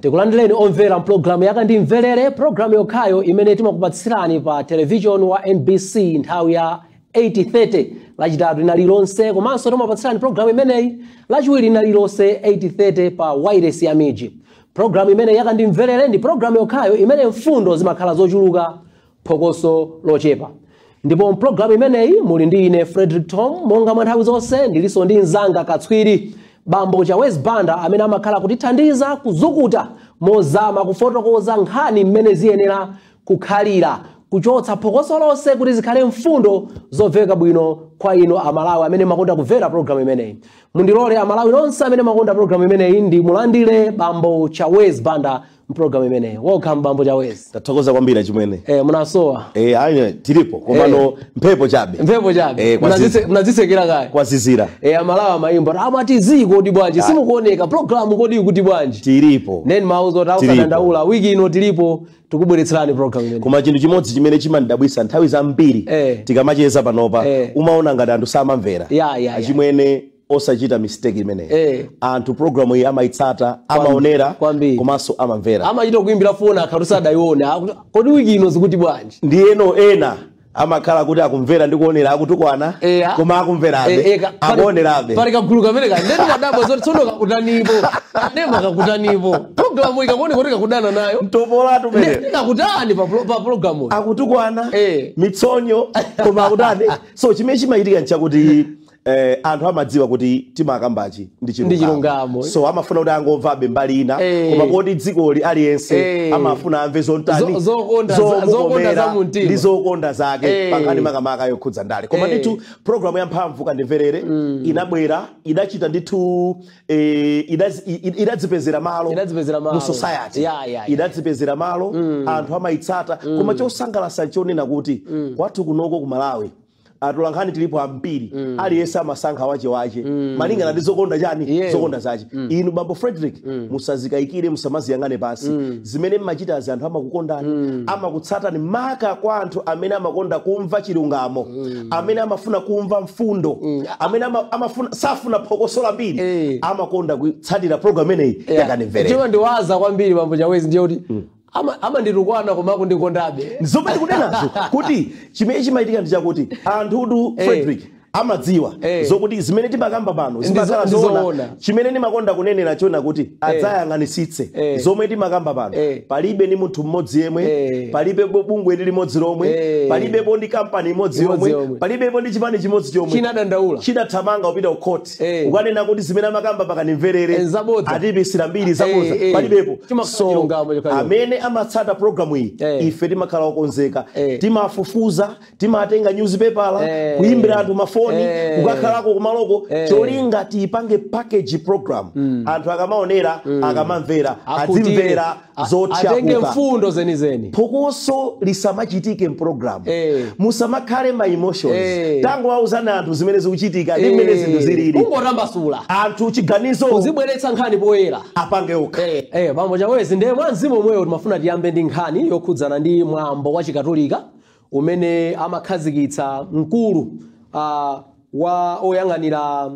Tikulandireni omvera program yakandimvelere program yokhayo imene timakupatsirani pa television wa NBC nthawi ya 8:30 lachitatu inalilonse komanso timapatsirani program imeneyi lachiwiri inalilonse 8:30 pa wireless ya Miji. Program imene yakandimvelere ndi program yokhayo imene mfundo zimakhala zochuluka phokoso lochepa. Ndipo program imeneyi muli ndi ine Frederick Tom monga mwa nthawi zonse ndilinso ndi mzanga katswiri Bambo Jawez Banda amene amakhala kutithandiza kuzukuta mozama kufotokoza nkhani mmene ziyenera kukhalira kuchotsa phokoso lonse kuti zikhale mfundo zomveka bwino kwa ino amalawi amene makonda kumvera program imeneyi. Mundilole amalawi nonse amene makonda program imeneyi ndi mulandire Bambo Jawez Banda program imeneyi. Welcome Bambo Jawez. Tathokoza kwambiri chimwene. Munasowa. Anya tilipo komano mphepo chabe. Mphepo chabe. Munazisekera kaya. Kwazizira. Amalawi mayimbo amati ziko ndi bwanji simukuoneka program kodi kuti bwanji. Tilipo. Then mauzo tausandandaula wiki ino tilipo tikubweretserani program imeneyi. Koma chinthu chimodzi chimene chimandidabwisa nthawi zambiri tikamacheza panopa umaona ngati anthu samamvera. Achimwene osachita mistake imeneyi. Anthu program iyi amaitsata amaonera komanso amamvera. Amachita kuimbira phone akharusadaiona kodi wiki ino zikuti bwanji. Ndiyeno ena amakhala kuti akumvera ndi kuonera akutukwana koma akumverabe akuonerabe pali kagulu kamene kandeti kadabo zoti tsono kakutanipo ndema kakutanipo program ikakone kuti kakudana nayo mtopola tumene kakutani pa program akutukwana mitsonyo koma akutani so chimene chimayitika nchakuti anthu amadziwa kuti timakambachi ndi chilungamo so amafuna kuti angomvabe mbali ina koma poti dzikoli aliyense amafuna amve zontani zokonda za mumtima ndi zokonda zake pakani makamaka yokhudza ndale koma ndithu program ya mphamvu kandimverere inabwera idachita ndithu idadzipezera malo mu society idadzipezera malo anthu amayitsata koma chosangalatsa chonena kuti kwathu kunoko ku Malawi atolankhani tilipo ambiri aliyense amasankha wache malingana ndi zokonda chani zokonda zache inu Bambo Frederick musazikayikire musamaziyang'ane pasi zimene mmachita anthu amakukondani amakutsatani maka kwa anthu amene amakonda kumva chilungamo amene amafuna kumva mfundo amene amafuna safuna phokoso lambiri amakonda kutsatira program imeneyi yakandimverere. Chima ndiwaza kwambiri Bambo Jawez ndiye kuti ama nditukwana komako ndikondabe zomwe tikunenazo kuti chimene chimayitika ndi chakuti anthu Frederick amadziwa zokuti zimene timakamba pano zimakhala zoona chimene ndimakonda kunenera chona kuti adzayang'anisitse zomwe timakamba pano palibe ni munthu mmodzi yemwe palibe bungwe limodzi lomwe palibe ndi kampani imodzi yomwe palibe ndi chipani chimodzi chomwe chinadandaula chidathamanga upita ku court ukanena kuti zimene amakamba pakandimverere atibisira mbiri zaboza palibepo so amene amatsata program iyi ife timakhala okonzeka timafufuza timatenga newspaper kuimbira anthu mafoni kukakhalako kumaloko cholinga tipange package program anthu akamaonera akamamvera adzimvera zochapuka atenge mfundo zenizeni phokoso lisamachitike mprogram musamakhale ma emotions tango wauzana anthu zimene zikuchitika ndi mmene zinthu zilili ungotambasula anthu chiganizo uzibweretsa nkhani poyera apange okha Bambo Jawez ndiye mwanzimo mweyo timafuna tiyambe ndi nkhani yokhudzana ndi mwambo wa chikatolika umene amakhazikitsa mkulu wa oyang'anira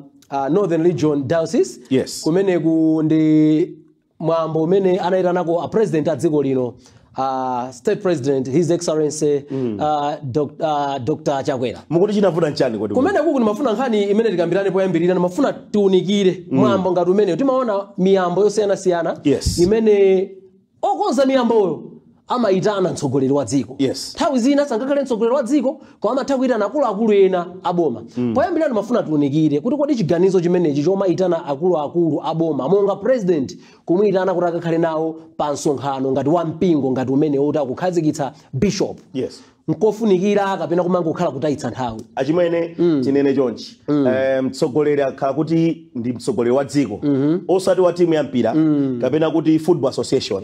Northern Region Diocese kumeneku ndi mwambo umene anayitanako a president a dziko lino state president his excellency Dr. Chakwera. Mukuti chinavuta nchani kodi kumeneku ndimafuna nkhani imene tikambirane poyambirira ndimafuna tiunikire mwambo ngati umene timaona miyambo yosiyanasiyana imene okonza miyamboyo amayitana mtsogoleri wa dziko. Nthawi zina sangakhale mtsogoleri wa dziko koma amatha kuyitana akuluakulu ena aboma. Poyambirira ndimafuna tiunikire kuti kodi chiganizo chimenechi chomayitana akuluakulu aboma monga president kumuyitana kuti akakhale nawo pa msonkhano ngati wa mpingo ngati umene woti akukhazikitsa bishop nkofunikira kapena kumangokhala kutayitsa nthawi achimwene chinene chonchi mtsogoleri akhala kuti ndi mtsogoleri wa dziko osati wa timu ya mpira kapena kuti football association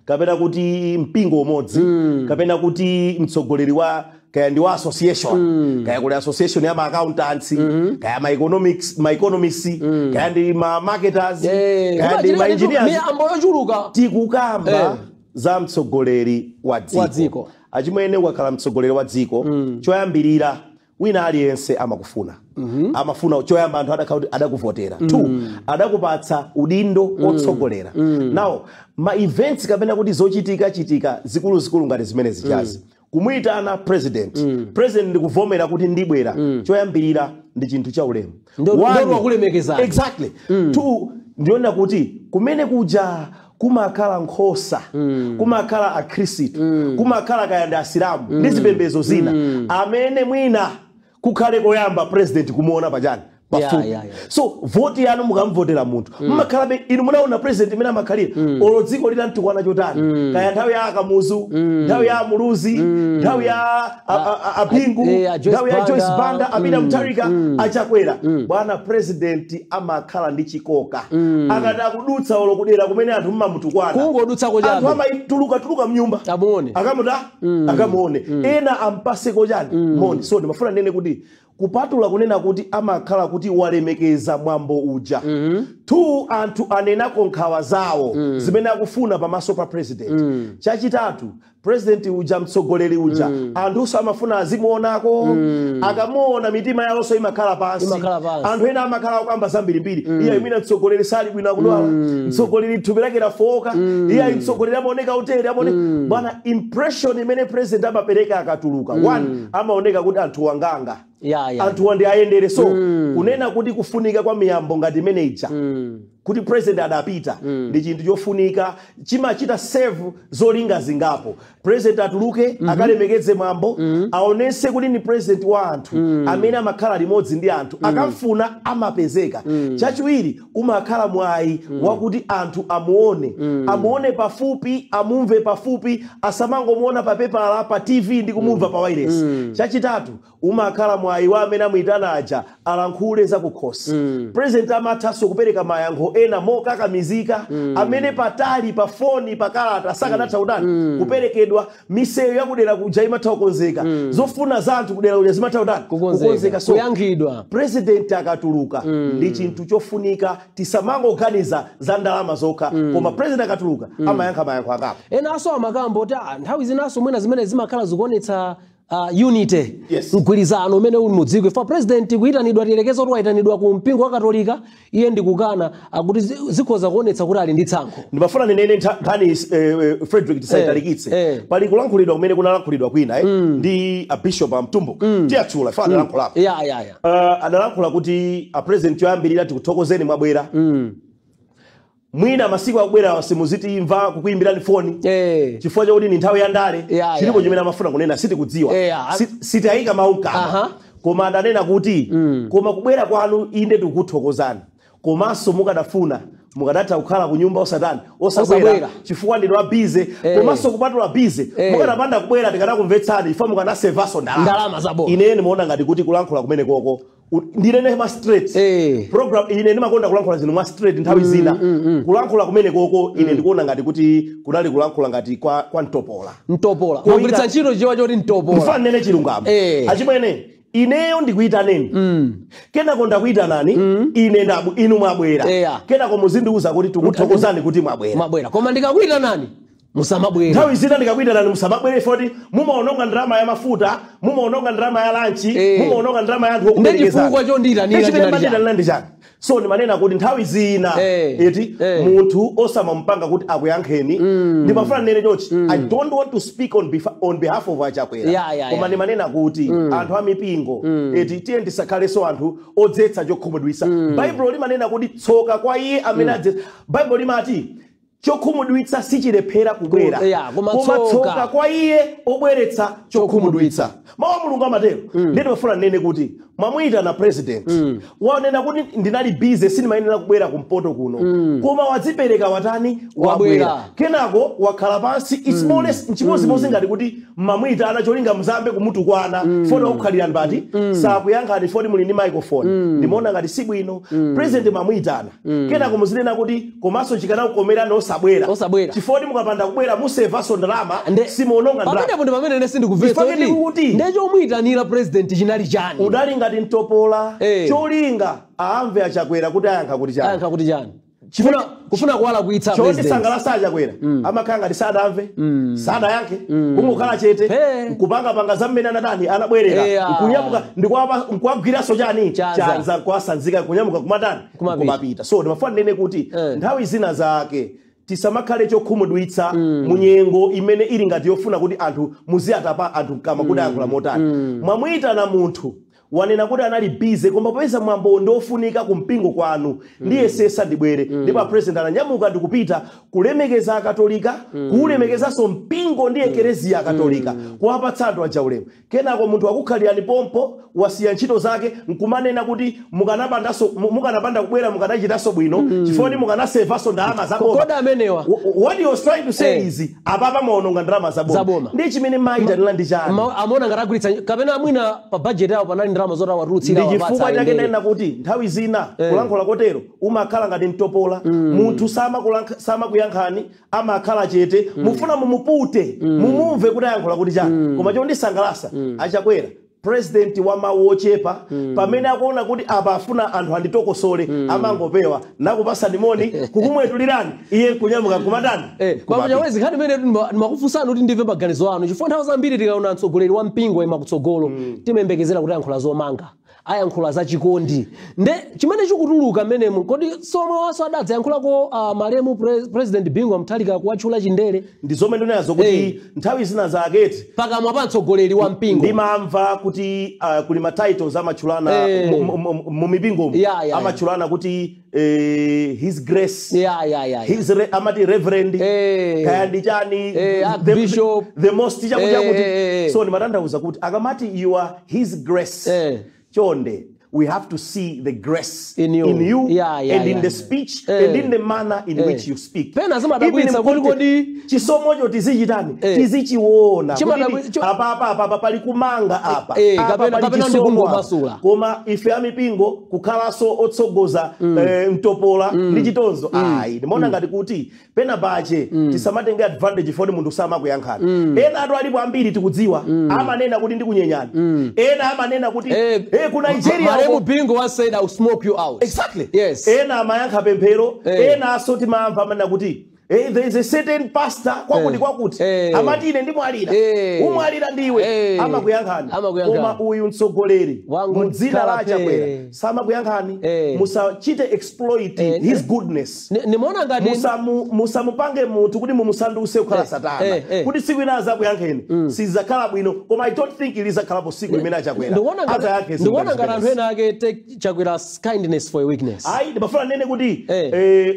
kapena kuti mpingo umodzi kapena kuti mtsogoleri wa kaya ndi wa association kaya kuli association ya ma accountants kaya ma economists kaya ndi ma marketers kaya ndi ma engineers tikukamba za mtsogoleri wa dziko achimwene ukakhala mtsogoleri wa dziko choyambirira wina aliyense amakufuna amafuna choyamba anthu adakuvotera 2 adakupatsa udindo otsogolera now ma events kapena kuti zochitika zikulu ngati zimene zichazi kumuyitana president ndikuvomera kuti ndibwera choyambirira ndi chinthu cha ulemu ndo wakulemekezana exactly 2 ndiona kuti kumene kuja kumakhala nkhosa kumakhala akhristu kumakhala kayanda asilamu ndi zipembedzo zina amene mwina kukhale koyamba president kumuona pachani pafupi so vote yanu mukamvotera munthu mmakhalabe inu munaona president imene amakhalira olo dziko lina mtukwana chotani kaya nthawi ya akamuzu nthawi ya muluzi nthawi ya apingu nthawi ya Joyce Banda Amina Mutharika achakwera bwana president amakhala ndi chikoka akada kudutsa olo kudera kumene anthu mmamutukwana kungodutsa kochabe anthu amatuluka mnyumba akamuone ena ampase kochani moni so ndimafuna nene kuti kupatula kunena kuti amakhala kuti walemekeza mwambo uja 2 anthu anenako nkhawa zawo zimene akufuna pamaso pa president chachitatu president uja mtsogoleri uja anthu amafuna azimuonako akamuona mitima yawonso imakhala pansi anthu ena amakhala kwamba zambirimbiri iya imene mtsogoleri sali bwino akudwala mtsogoleri thupi lake lafoka iya mtsogoleri amaoneka utere bwana impression imene president amapereka akatuluka 1 amaoneka kuti anthu wanganga anthu wandi ayendere so kunena kuti kufunika kwa miyambo ngati manager kuti president adapita ndi chinthu chofunika chimachita save zolinga zingapo president atuluke akalemekeze mwambo aonese kuti ni president wa anthu amene amakhala limodzi ndi anthu akamfuna amapezeka chachiwiri umakhala mwayi wakuti anthu amuone pafupi amumve pafupi asamangomuona pa paper pa TV ndi kumumva pa wireless chachitatu umakhala mwayi wa amene amuyitana aja alankhule za kukhosi president amathaso kupereka mayankho ena mokakamizika amene patali pa foni pa kalata sakanatha udani kuperekedwa miseyo yakudera kuja imatha kukonzeka zofuna za anthu kudera kuja zimatha udani kukonzeka so kuyankhidwa president akatuluka ndi chinthu chofunika tisamangoganiza za ndalama zokha koma president akatuluka amayankha mayankho akapo ena aso amakambo kuti nthawi zinaso mwina zimene zimakhala zikuonetsa unity mgwirizano umene uli mudziko ifa president kuyitanidwa tiyerekeza kuti wayitanidwa ku mpingo wa katolika iye ndikukana akuti zikhoza kuonetsa kuti ali ndi tsankho ndimafuna nene nkhani Frederick tisayitalikitse pali kulankhulidwa kumene kunalankhulidwa kwina ndi a bishop amtumbo tiyatchula ifa adalankhulapo adalankhula kuti a president yoyambirira tikuthokozeni mwabwera mwina masiku akubwera wasimuziti imva kukuyimbirani foni chifukwa chakuti ni nthawi ya ndale chilipo chimene amafuna kunena sitikudziwa sitayika maukama koma adanena kuti koma kubwera kwanu inde tikuthokozani komanso mukadafuna mukadatha kukhala ku nyumba osabwera chifukwa ndinu abize komanso kupatula bize mukadapanda kubwera tikanakumvetsani ifa mukanasevaso ndalama zabona ine nimaona ngati kuti kulankhula kumene koko ndilene ma straight program ine ndimakonda kulankhula zinu ma straight nthawi zina kulankhula kumene koko ine ndikuona ngati kuti kunali kulankhula ngati kwa ntopola kugwiritsa ntchito chiwa choti ntopola ndifana nene chilungamo achimwene ineyo ndikuyitaneni kenako ndakuyitanani ine inu mwabwera kenako muzindiuza kuti tikuthokozani kuti mwabwera koma ndikakuyitanani musamabwera nthawi zina ndikakuyitanani musamabwere foti mumaononga ndalama ya mafuta mumaononga ndalama ya lanchi mumaononga ndalama ya anthu okuperekezana ndechifukwa chondiyitanira ndi chani so ndimanena kuti nthawi zina eti munthu osamampanga kuti akuyankheni ndimafuna nene chochi I don't want to speak on behalf of achakwera koma ndimanena kuti anthu amipingo eti tiye ndisakhaleso anthu odzetsa chokhumudwitsa Bible limanena kuti tsoka kwa iye amene adzetsa Bible limati chokhumudwitsa sichilephera kubwera koma tsoka kwa iye obweretsa chokhumudwitsa mawu a Mulungu amatero ndeti mafuna nene kuti mwamuyitana president wanena kuti ndinali busy sindimayenera kubwera kumpoto kuno koma wadzipereka watani wabwera kenako wakhala pansi it's more less nchimozimozi ngati kuti mamuyitana cholinga mzambe kumutukwana foni wakukhalira mbati sakuyankhani foni muli ndi microphone ndimaona ngati si bwino president mamuyitana kenako muzinena kuti komanso chikanakukomera osabwera chifukwa mukapanda kubwera musevaso ndalama simuononga ndalama pamene nene sindikuvesa kuti ndechomuyitanira president chinali chani udali ngati ntopola cholinga amve achakwera kuti ayankha kuti chani kufuna kuwala kuitsa chonde president sangalasa achakwera amakhala ngati sadamve sada yake kungokhala chete kupanga zamene anadani anabwerera kunyamuka ndikuwagwiraso chani chanza kwasanzika kunyamuka kumatani kumapita. So ndimafuna ndene kuti nthawi zina zake tisamakhale chokhumudwitsa munyengo imene ili ngati yofuna kuti anthu muziyatapa anthu kama kuti ayankhula motani. Mwamuyitana munthu wanena kuti anali busy koma popeza mwambo ndofunika kumpingo kwanu ndiye sesa ndibwere ndipo president ananyamuka ndikupita kulemekeza akatolika kulemekezaso mpingo ndiye ekereziya akatolika kuwapatsa anthu aja ulemu. Kenako munthu akukhalirani pompo wasiya ntchito zake nkumanena kuti mukanapanda kubwera mukanachitaso bwino chifukwa mukanasevaso ndalama zaboma. What he was trying to say is apapa maononga ndalama zaboma ndi chimene mayitanira ndi chani amona ngatagwiritsa kapena mwina pa budget yawo panali ndalama zota watulutsira ndi chifukwa chake nena kuti nthawi zina kulankhula kotero umakhala ngati mtopola munthu samakuyankhani amakhala chete mufuna mumupute mumumve kuti ayankhula kuti chani. Koma chondisangalasa achakwera president wa mawu ochepa pamene akuona kuti apa afuna anthu anditokosole amangopewa nakupasa nimoni kukumwetulirani iye kunyamuka kumatani. Kwa nyawezi khadi mene ndimakufunsana kuti ndive maganizo anu chifukwa nthawi zambiri tikaona mtsogoleri wa mpingo imakutsogolo timembekezera kuti ayankhula zomanga ayankhula za chikondi nde chimene chikutuluka menemu kodi somwe waso adadza yankhulako malemu president Bingu Mutharika kuwatchula chindere ndi zomwe ndinazo kuti nthawi zina zaketi pakamwa pa mtsogoleri wa mpingo ndimamva kuti kuli ma titles amachulana mu mipingo amachulana kuti his grace his amati reverend kaya ndichani bishop the most chakuja kuti so ndimatanthauza kuti akamati you are his grace chonde we have to see the grace in you and in the speech and in the manner in which you speak. Pena zima dabwitsa kodi chisomocho tizichitani tizichiona apa pali kumanga apa kapena ndikungomasula koma ife amipingo kukhalaso otsogoza mtopola ndi chitonzo ndimaona ngati kuti pena pache tisamatenge advantage for munthu samakuyankhana. Ena atu alipo ambiri tikudziwa amanena kuti ndikunyenyana ena amanena kuti ku Nigeria Malemu Bingu was said I'll smoke you out. Exactly. Yes. Ena amayankha pemphero ena asoti mamva amana kuti there is a certain pastor kwakuti amati ine ndimwalira umwalira ndiwe amakuyankhani koma uyu mtsogoleri mudzina la Achakwera samakuyankhani musachite exploit his goodness. Nimeona ngati musamupange munthu kuti mumusanduse kukhala satana kuti siku ina azakuyankheni sizakhala bwino koma I don't think ilizakhalapo siku imene Achakwera ndikuona ngati anthu ena ake take Chakwera's kindness for a weakness. Ndimafuna nene kuti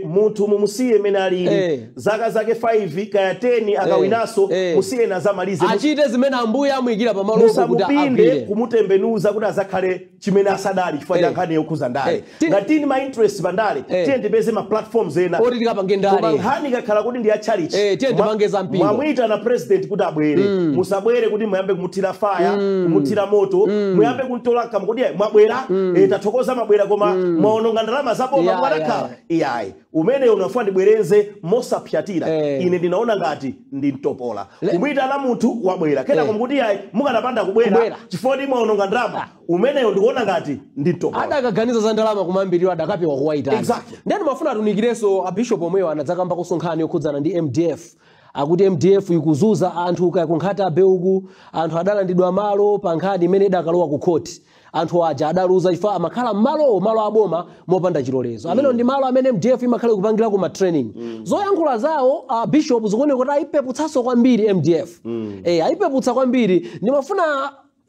munthu mumusiye imene alili zaka zake 5 kaya 10 akawinaso musiye nazamalize achite zimene ambuya amuyikira pamalo kuti apinde kumutembenuza kuti azakhale chimene asadali chifukwa cha nkhani yokhuza ndale ngatini ma interest pandale tiye ndipeze ma platforms ena oti tikapange ndale koma nkhani kakhala kuti ndi ya charity tiye ndipange za mpingo mwamuyita na president kuti abwere musabwere kuti muyambe kumuthira fire kumuthira moto muyambe kuntola kama kuti mwabwera tathokoza mabwera koma mwaononga ndalama zaboma mwadakhala iyayi umene unafuna ndibwereze mosapyatira ine ndinaona ngati ndi mtopola kumwita na munthu wabwera kena kumkuti yayi mukanapanda kubwera chifukwa ndi mwaononga ndalama umeneyo ndikuona ngati ndi mtopola adakaganiza za ndalama kumambiri adakapewa kuwaitana. Exactly. Ndeni mafuna atunikireso abishop omweyo anadzakamba kusonkhana yokhudzana ndi MDF akuti MDF ikuzuza anthu kakunkhata abeuku anthu adalandidwa malo pa nkhani imene idakalowa ku court anthu aja adaluza chifukwa amakhala malo aboma mopanda chilolezo amene ndi malo amene MDF imakhala kupangira ku ma training zoyankhula zawo bishop zikuoneka kuti ayipeputsanso kwambiri MDF ayipeputsa kwambiri ndimafuna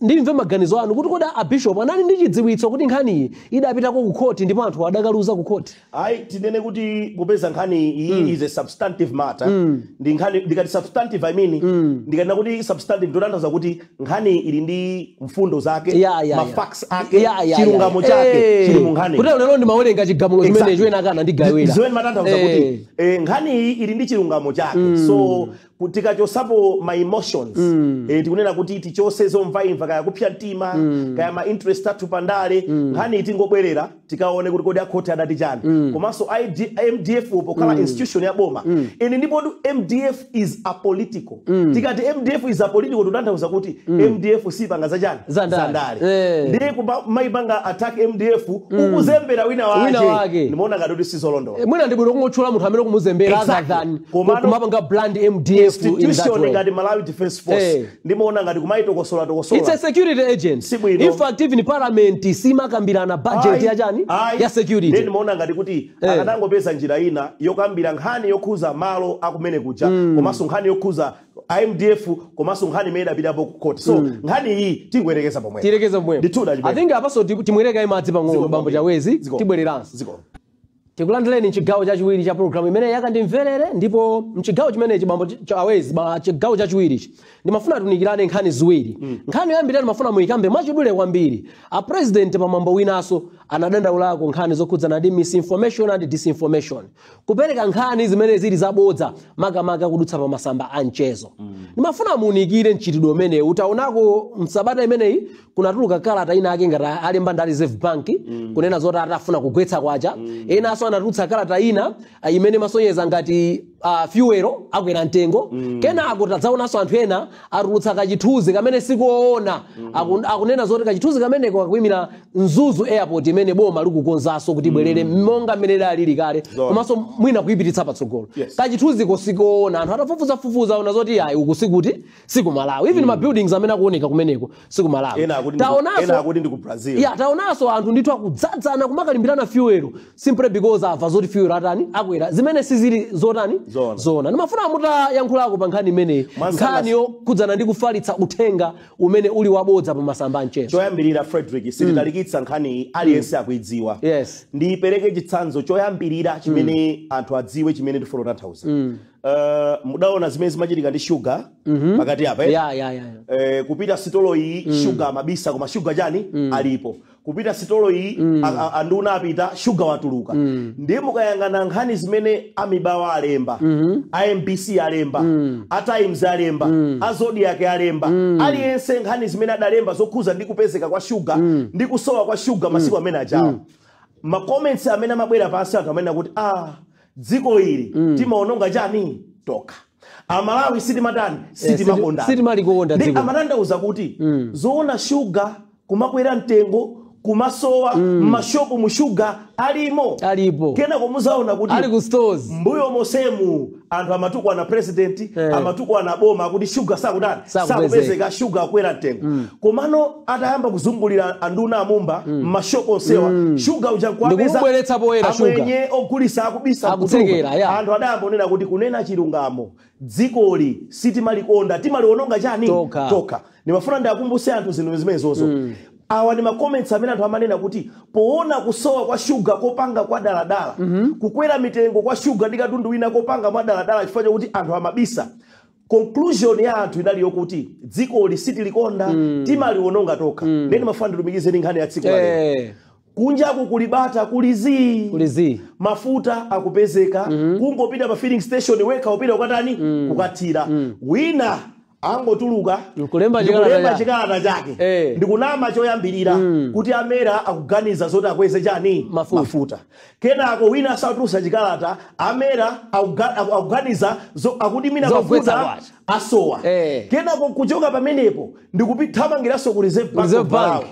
ndimve maganizo anu kuti kodi abishop anali ndi chidziwitso kuti nkhani idapitako ku court ndipo anthu adakaluza ku court. Tinene kuti kupeza nkhani iyi is a substantive matter ndi nkhani ndikati substantive I mean ndikana kuti substantive ndotanthauza kuti nkhani ili ndi mfundo zake ma facts ake chilungamo chake chili mu nkhani kuti lero ndimawerenga chigamulo chimene choena kana ndigawira zimene matanthauza kuti nkhani ili ndi chilungamo chake so tikachosapo my emotions tikunena kuti tichose zomvaimva kaya kupsya mtima kaya ma interest athu pandale nkhani tingobwerera tikaone kuti kodi akhoti adati chani komanso MDF pokhala institution ya boma ine ndipo MDF is apolitical tikati MDF is apolitical tutanthauza kuti MDF sipanga za chani zandale ndiye maipanga attack MDF ukuzembera wina wake nimeona ngati kuti sizolondola mwina ndibwino kungotchula munthu amene kumuzembera other than kumapanga brand MDF institution ngati Malawi Defense Force ndimeona ngati kumaitokosola tokosola it's a security agent in fact even parliament simakambirana budget ya chani ya security ndimeona ngati kuti akatangopeza njira ina yokambira nkhani yokhuza malo akumene kuja komanso nkhani yokhuza IMDF komanso nkhani imene idapitapo ku court so nkhani iyi tingwerekeza pomwe I think apaso timwereka imadzi pang'ono bambo Chawezi tibwereranso tikulandireni mchigawo chachiwiri cha program imene yakandimverere ndipo mchigawo chimenechi bambo Chawezi chigawo chachiwiri ndimafuna tunikirane nkhani ziwiri nkhani yoyambirira ndimafuna muyikambe mwachidule kwambiri a president pamwambo winaso anadandaulako nkhani zokhudzana ndi misinformation and disinformation kupereka nkhani zimene zili zabodza makamaka kudutsa pa masamba a mchezo ndimafuna munikire mchitidwe umene utaonako msabata imeneyi kunatuluka kalata ina ake ngati alemba ndi Reserve Bank kunena zoti atafuna kugwetsa kwacha enaso anatulutsa kalata ina imene masonyeza ngati fuel akwera mtengo kenako tadzaonanso anthu ena atulutsa kachithuzi kamene sikuona akunena zoti kachithuzi kamene kakuyimira Mzuzu airport imene boma likukonzanso kuti bwerere monga mmene alili kale komanso mwina kuyipititsa patsogolo kachithuzi kosikuona anthu atafufuza ona zoti ayi ukusikuti siku Malawi even ma buildings amene akuoneka kumeneko siku Malawi taonanso anthu ndithu akudzadzana kumakalimbirana fuel simply because ava zoti fuel atani akwera zimene sizili zotani zona ndimafuna mutayankhulako pa nkhani imeneyi nkhani yokhudzana ndi kufalitsa uthenga umene uli wabodza pa masamba a mchezo choyambirira Frederick sititalikitsa nkhani aliyense akuidziwa ndipereke chitsanzo choyambirira chimene anthu adziwe chimene ndifuna kutanthauza mudaona zimene zimachitika ndi sugar pakati apa kupita sitolo iyi sugar mabisa koma sugar chani alipo kupita sitolo iyi anduna apita sugar watuluka ndiye mukayangana nkhani zimene amibawa alemba IMBC alemba Times alemba Zodiac alemba aliyense nkhani zimene adalemba zokhuza ndi kupezeka kwa sugar ndi kusowa kwa sugar masiku amene ajawa ma comments amene amabwera pansi anthu amene akuti dziko ili timaononga chani toka Amalawi sitimatani sitimalikonda dziko amanandauza kuti zoona sugar kumakwera mtengo kumasowa mashopu mushuga alipo kena kumuzaona kuti ali ku stores mbuyo mosemu anthu amatukwa na president amatukwa na boma kuti sugar sakupezeka sugar akwera mtengo komano atayamba kuzungulira anduna amumba mashopu onsewa sugar ujakwapeza amwenye ogulisa akubisa akutekera anthu adayambonena kuti kunena chilungamo dzikoli sitimalikonda timaliononga chani toka nimafuna ndiakumbuse anthu zinthu zimenezozo awa ni ma comments amene anthu amanena kuti poona kusowa kwa sugar kopanga kwa daladala kukwera mitengo kwa sugar ndi katundu wina kopanga mwa daladala chifukwa kuti anthu amabisa conclusion ya anthu inali yokuti dziko lisitilikonda timaliononga toka ndeni mafuna ndilumikize ndi nkhani ya tsiku lero kunja kukulibata kulizi mafuta akupezeka kungopita pa filling station weka upita ukatani kukathira wina angotuluka kulemba chikalata chake ndikunama choyambirira kuti amera akuganiza zoti akweze chani mafuta kenako wina asatulusa chikalata amera akuganiza akuti mina mafuta asowa kenako kuchoka pamenepo ndikupithamangiranso ku Reserve Bank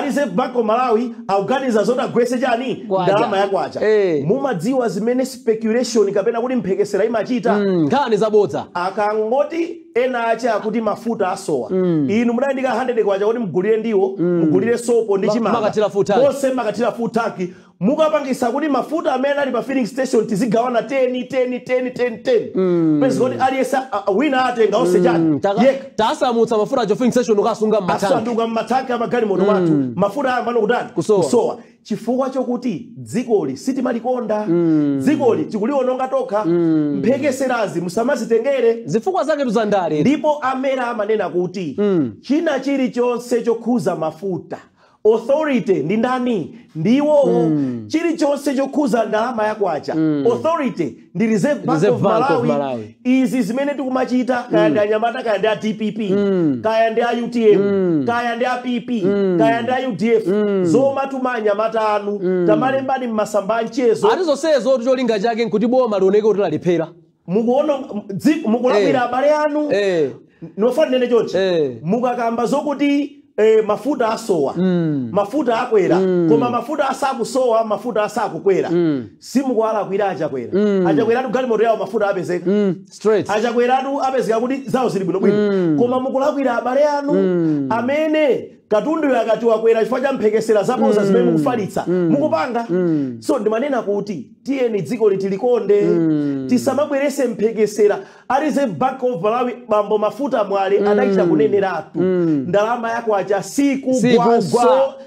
Reserve Bank Malawi akuganiza zoti agwetse chani ndalama yakwacha mumadziwa zimene speculation kapena kuti mphekesera imachita nkhani zabodza akangoti ena acha kuti mafuta asowa inu mudayandika 100 kwacha kuti mugulire ndiwo mugulire sopo ndi chimanga konse makatira futaki mukapangisa kuti mafuta amene ali pa filling station tizigawana 10 pezi kuti aliyesa wina atenga onse chani tasamutsa mafuta a filling station ukasunga mmatanki amagali moto wathu mafuta ayambano kutani kusowa chifukwa chokuti dzikoli sitimalikonda dzikoli tikuliononga toka mphekeserazi musamazitengere zifukwa zake tuzandale ndipo amera amanena kuti china chilichonse chokhuza mafuta authority ndi ndani ndiwo chilichonse chokhuza ndalama yakwacha authority ndi Reserve Bank of Malawi izi zimene tikumachita kaya ndi anyamata kaya ndi a DPP kaya ndi a UTM kaya ndi a PP kaya ndi a UDF zoma tumanyamata anu tamalembani mmasamba mchezo atizosezo cholinga chake nkuti boma lioneke kuti lalephera mukuona mukulakwira abale anu nofana nene chonchi mukakamba zokuti mafuta asowa mafuta akwera koma mafuta asakusowa mafuta asakukwera simukwalakwira achakwera achakweratu galimoto yawo mafuta apezeka straight achakweratu apezeka kuti zawo zili bwinobwino koma mukulakwira abale anu amene katundu yakati wakwera chifukwa cha mphekesera zapoza zimene mukufalitsa mukupanga so ndimanena kuti tiyeni dziko litilikonde tisamabwerese mphekesera Reserve Bank of Malawi bambo mafuta mwale adachita kuneneratu ndalama yakwacha sikugwa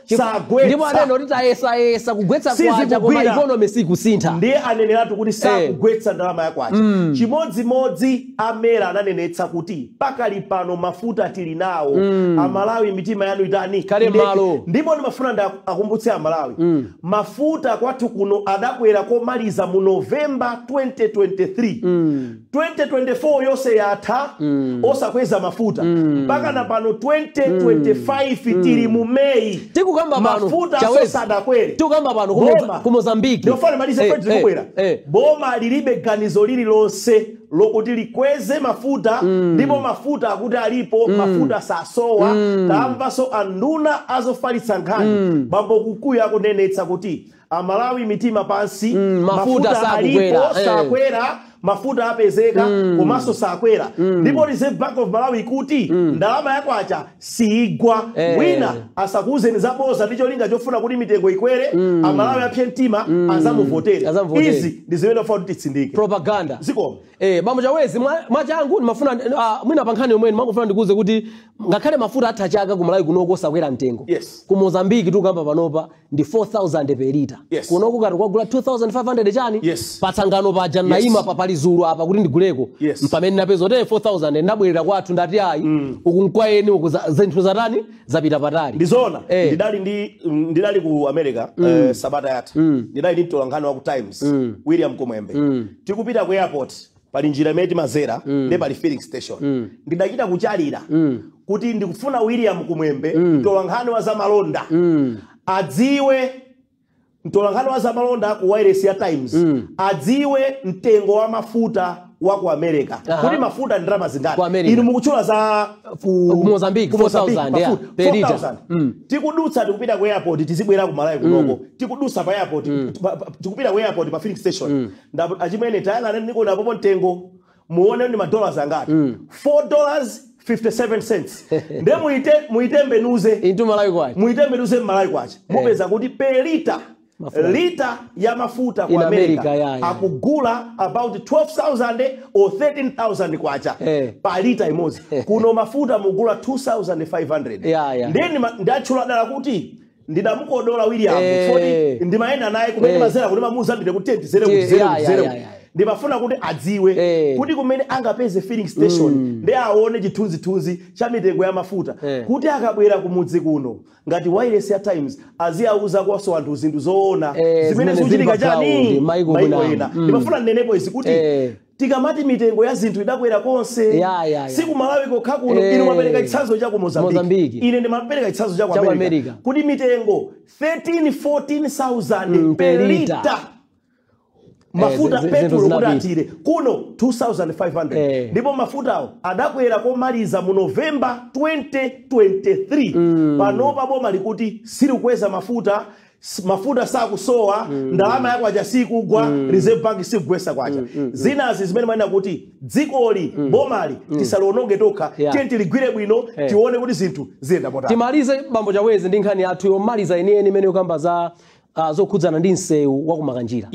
sagwetsa ndipo aneno titayesa kugwetsa kwacha koma economy sikusintha ndiye aneneratu kuti sakugwetsa ndalama yakwacha chimodzimodzi amera ananenetsa kuti pakali pano mafuta tili nawo amalawi mitima yanu itani ndipo ndimafuna ndakumbutse amalawi mafuta kwathu kuno adakwera komaliza mu November 2023 2024 yose yatha osakweza mafuta mpaka na pano 2025 tili mu Mei tikukamba pano mafuta sadakwere tikukamba pano ku Mozambique ndofana malize kwera boma lilibe ganizo lililonse lokuti likweze mafuta ndipo mafuta akuti alipo mafuta sasowa tamvaso anduna azofalitsa nkhani bambo kukuya akunenetsa kuti amalawi mitima pansi mafuta alipo sakwera mafuta apezeka komanso sakwera ndipo Reserve Bank of Malawi kuti ndalama yakwacha siigwa wina asakuuzeni zapoza ndi cholinga chofuna kuti mitengo ikwere amalawi apye mtima azamuvotere izi ndi zimene ofuna kuti titsindike propaganda zikoma bambo Chawezi mwachangu ndimafuna mwina pankhani yomwe ndimafuna ndikuze kuti ngakhale mafuta atachaka ku Malawi kunoko sakwera mtengo ku Mozambique tukamba panopa ndi 4000 per liter kunoko kati kwagula 2500 chani patsangano paja naima papalizulu apa kuti ndiguleko mpamene napezo te 4000 ndabwerera kwathu ndati ayi ukunkwaeni zinthu zatani zapita patali ndizona ndidali ku America sabata yatha ndidali ndi mtolankhani wa ku Times William Komwembe tikupita ku airport pali njira imene timazera ndi pali filling station ndidachita kuchalira kuti ndikufuna William Komwembe mtolankhani wa zamalonda adziwe mtolankhani wa zamalonda ku wireless ya Times adziwe mtengo wa mafuta wa ku America kuti mafuta ndalama zingati inu mukuchula za ku Mozambique 4000 per liter tikudutsa tikupita ku airport tizibwera ku Malawi kunoko tikudutsa pa airport tikupita ku airport pa filling station achimene tayangana ndiko apopo mtengo muone ndi madollars angati $4.57 nde muitembenuze into Malawi kwacha muitembenuze Malawi kwacha mupeza kuti per liter lita ya mafuta kwa America akugula about 12,000 or 13,000 kwacha pa lita imozi kuno mafuta mugula 2,500 ndeni ndachula dala kuti ndidamukodola William foti ndimaenda naye kumene mazera kuti mamuza ndite kuti zere ndimafuna kuti adziwe kuti kumene angapeze filling station ndi aone chithunzithunzi cha mitengo ya mafuta kuti akabwera kumudzi kuno ngati wireless ya Times aziauza kwaso anthu zinthu zoona zimene zikuchitika chani maiko ena ndimafuna nenepo izi kuti tikamati mitengo ya zinthu idakwera konse siku Malawi kokha kuno inu mapereka chitsanzo cha ku Mozambique ine ndimapereka chitsanzo cha ku America kuti mitengo 13-14,000 per liter mafuta petrol kudatire kuno 2,500 ndipo mafutawo adakwera komaliza mu November 2023 panopa boma likuti silikweza mafuta sakusowa ndalama yakwacha sikugwa Reserve Bank sikugwesa kwacha zinazi zimene manena kuti dzikoli bomali tisaliononge tokha tiyenti ligwire bwino tione kuti zinthu ziyenda motani timalize bambo Chawezi ndi nkhani yathu yomaliza ine imene yokamba za zokhudzana ndi msewu wa kumakanjira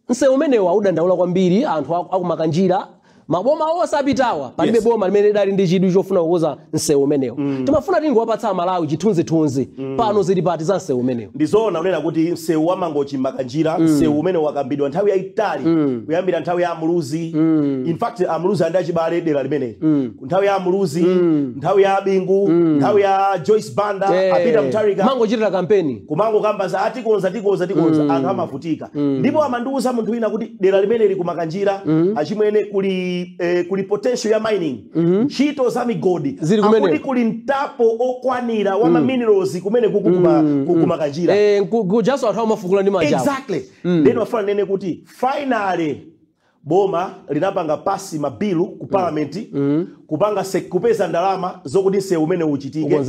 nsewu umenewu udandaula kwambiri anthu akumakanjira maboma osapitawa palibe boma limene dali ndi chidwi chofuna kukoza msewu umenewo timafuna tingoapatsa Malawi chithunzithunzi pano zili pati za msewu umenewo ndizoona unena kuti msewu wamangochi makanjira msewu umene wakambidwa nthawi yaitali kuyambira nthawi ya Amuluzi in fact Amuluzi andi achibale dera limeneli nthawi ya Amuluzi nthawi ya Bingu nthawi ya Joyce Banda apita Mutharika mangochitira kampeni kumango kamba za tikonza anthu amavutika ndipo amandiuza munthu wina kuti dera limeneli kumakanjira achimwene kuli potential ya mining ntchito za migodi akuti kuli mtapo okwanira wa ma minerals kumene kumakanjira kujaso anthu amafukula ndi majawa exactly then wafuna nene kuti finally boma linapanga pasi mabilu ku parliament kupanga kupeza ndalama zokuti msewu umene uchitike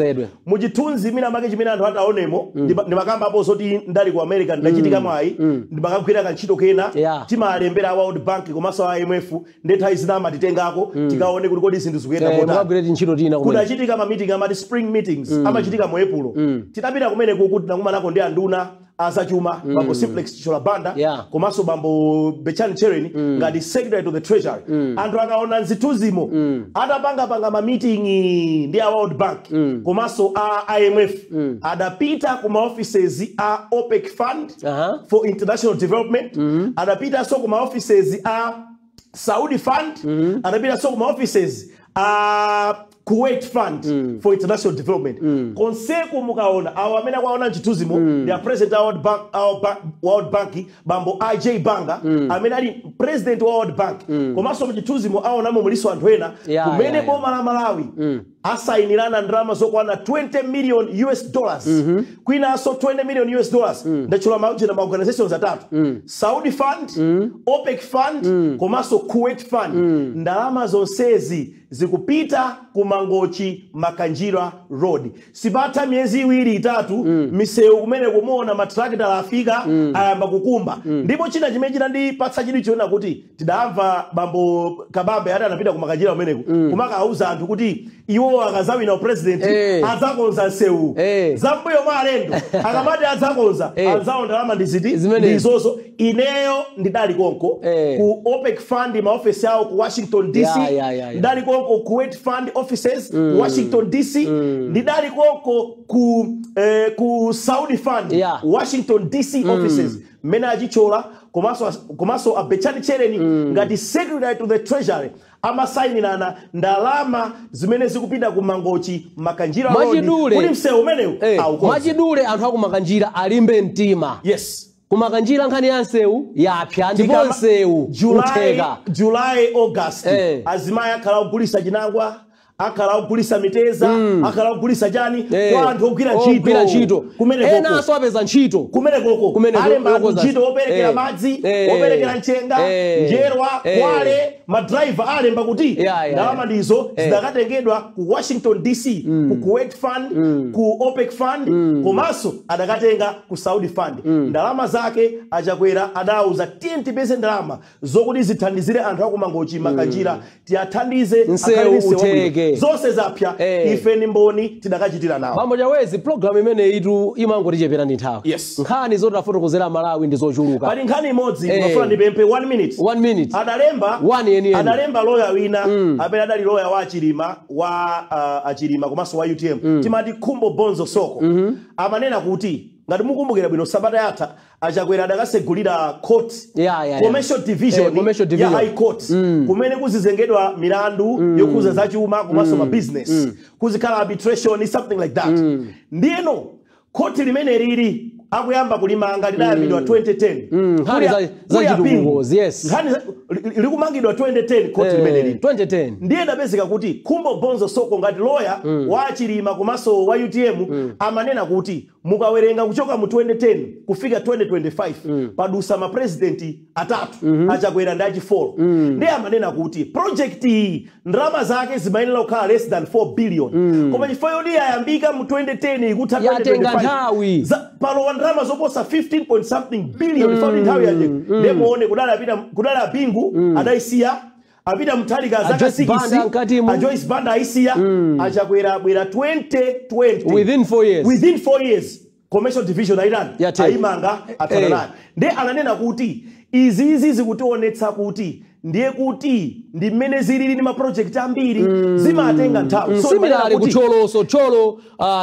muchithunzi mina make chimene anthu ataonemo ndimakamba apo zoti ndali ku America ndachitika mwayi ndimakagwira kantchito kena timalembera World Bank komanso IMF ndetha izinama titengako tikaone kuti kodi zinthu zikuyenda motani kunachitika ma meeting amati spring meetings amachitika mu April titapita kumene kuti nakumanako ndi anduna azachuma bambo Simplex Chichola Banda komanso bambo Bechani Chereni ngati secretary to the treasury anthu akaona nzithunzimo atapanga ma meeting ndi a World Bank komanso a IMF adapita kuma offices a OPEC Fund for International Development adapita so kuma offices a Saudi Fund adapita so kuma offices a Kuwait Fund for International Development. Konseku mukaona awo amene kwaona nchithunzimo their president World Bank bambo IJ Banga amene ali president wa World Bank komanso mchithunzimo aonamo muliso anthu ena kumene boma la Malawi asainirana ndalama zokwana $20 million kwina so $20 million ndachula maujena ma organizations atatu Saudi Fund OPEC Fund komanso Kuwait Fund ndalama zonsezi zikupita kumangochi Makanjira Road sipata miezi iwiri itatu misewu kumene kumuona matrakita afika ayamba kukumba ndipo china chimene chinandipatsa chidwi chiona kuti tidamva bambo Kabambe ati anapita ku Makanjira kumeneko kumakauza anthu kuti iwo akazawina president azakonza nsewu zambuyo mwa alendo akamati azakonza anzawo ndalama ndiziti ndizozo ineyo ndidali konko ku OPEC Fund ma office yawo ku Washington DC ndali konko Kuwait Fund offices Washington DC ndidali konko ku Saudi Fund Washington DC offices mena achichola komanso a Bechani Chereni ngati secretary to the treasury amasainirana ndalama zimene zikupita ku mangochi Makanjira Road kuli msewu umenewu mwachidule anthu aku Makanjira alimbe mtima kumakanjira nkhani ya nsewu yapya ndipo nsewu July August azimaya akhala kugulisa chinangwa akhala kugulisa miteza akhala kugulisa jani kwa anthu ogwira ntchito ena aso apeza ntchito kumene alemba ntchito operekera madzi operekera nchenga njerwa kwale madriver alemba kuti ndalama ndizo zidakatengedwa ku Washington DC ku Kuwait Fund ku OPEC Fund komanso adakatenga ku Saudi Fund ndalama zake achakwera adauza TNT ndalama zokuti zithandizire anthu akumangochi Makanjira tiathandize akhalise zonse zapya ife ni mboni tidakachitira nawo bambo Jawezi program imene itu imangotichepera ndi nthawi nkhani zoti tafotokozera Malawi ndi zochuluka pali nkhani imodzi ndifuna ndipemphe 1 minute adalemba lawyer wina amene adali lawyer wa Achilima wa Achilima komanso wa UTM timati Khumbo Bonzo Soko amanena kuti ngati mukumbukira bwino sabata yatha achakwera adakasegulira court commercial division ya high court kumene kuzizengedwa milandu yokuza zachuma komanso ma business kuzikhala arbitration something like that ndiyeno court limene lili akuyamba kulimanga lidayambidwa 2010 nkhani za chidungozi nkhani likumangidwa 2010 court limene lili 2010 ndiye ndapezeka kuti Khumbo Bonzo Soko ngati lawyer wa Achilima komanso wa UTM amanena kuti mukawerenga kuchoka mu 2010 kufika 2025 padusa ma president atatu achakwera ndi achifolo ndiye amanena kuti project ndalama zake zimayenera kukhala less than 4 billion koma chifukwa yoti ayambika mu 2010 ikutha 2025 palo ndalama zoposa 15 point something billion for nthawi yaje ndiye muone kudala Bingu adaisiya apita Mutharika zaka 6 a Joyce Banda aisiya achakwera bwera 2020 within 4 years commercial division aimanga atanana ndiye ananena kuti izi zikutionetsa kuti ndiye kuti ndi mmene zilili ndi ma project ambiri zimatenga nthawi. Similarly kucholo cholo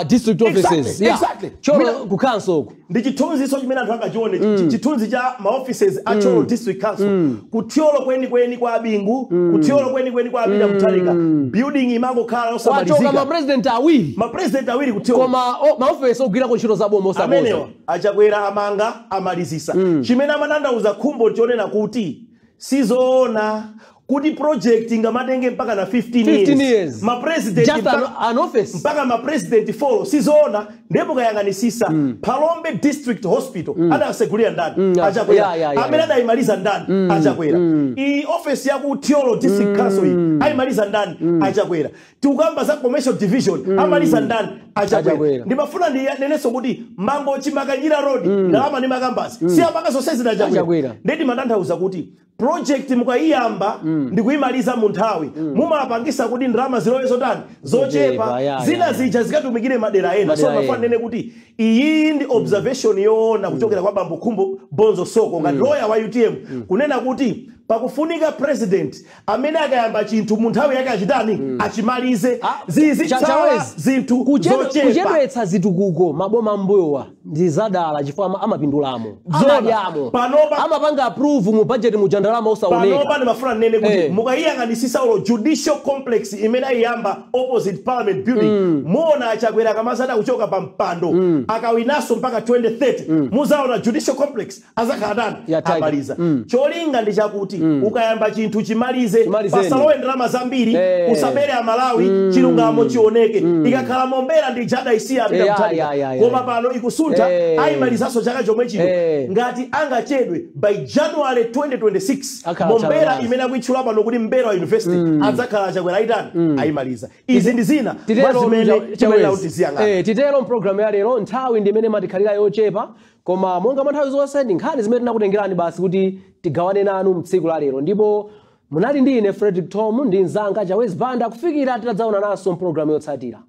district offices. Exactly. Cholo ku council. Ndi chithunzi so chimene anthu angachione chithunzi cha ma offices a Cholo district council. Kuthyolo kweni kwa Abingu, kuthyolo kweni kwa Abida Mutharika. Building imangokhala osamalizika. Wachoka ma president awiri. Ma president awiri kuthyolo. Koma ma office ogwira ku ntchito zabombo osaboza. Amenewa achakwera amanga amalizisa. Chimene amatandauza khumbo chionena kuti sizoona kuti project ngamatenge mpaka na 15 years. Ma president just an office. Mpaka ma president follow sizoona ndipo kayanganisisa Palombe district hospital adasegulira ndani achakwera. Amene adaimaliza ndani achakwera. I office ya ku Thyolo district council aimaliza ndani achakwera. Tukamba za commercial division amaliza ndani achakwera. Ndimafuna ndineneso kuti Mango Chimakanyira road ndalama ndi makambasi si apaka zonse zinachakwera. Ndeti matanthauza kuti project mukayiyamba ndikuyimaliza mu nthawi mumapangisa kuti ndalama zilowezo tani zochepa zina zija zikatumikire madera ena. So mafuna nene kuti iyi ndi observation yoona kuchokera kwa Bambo Khumbo Bonzo Soko ngati lawyer wa UTM kunena kuti pakufunika president amene akayamba chinthu mu nthawi yake achitani achimalize zinthu zochepa. Kuchedwetsa zitukuko maboma mbuyowa ndi zadala chifukwa amapindulamo amadyamo amapanga approve mu budget mu ndalama osaoneka. Panopa ndimafuna nene kuti mukayiyang'anisisa ulo judicial complex imene ayamba opposite parliament building muona achakwera kamazada kuchoka pa mpando akawinaso mpaka 2030 muzaona judicial complex azakhala amaliza. Cholinga ndi chakuti ukayamba chinthu chimalize pasalowe ndalama zambiri usabere amalawi chilungamo chioneke ikakhala mombera ndi jada isiya Mutharika koma pano ikusunta ayimalizaso chaka chomwe chino ngati angachedwe by January 2026 mombera imene akuitchula pano kuti Mbeera University adzakhala achakwera aitani ayimaliza. Izi ndi zina zimene chimene kuti ziyang'ana. Titero program ya lero nthawi ndi imene matikhalira yochepa koma monga nthawi zonse ndi nkhani zimene tinakutengerani basi kuti tigawane nanu mtsiku la lero ndipo munali ndi ine Frederick Tom ndi nzanga Jawes Banda kufikira titadzaona naso program yotsatira.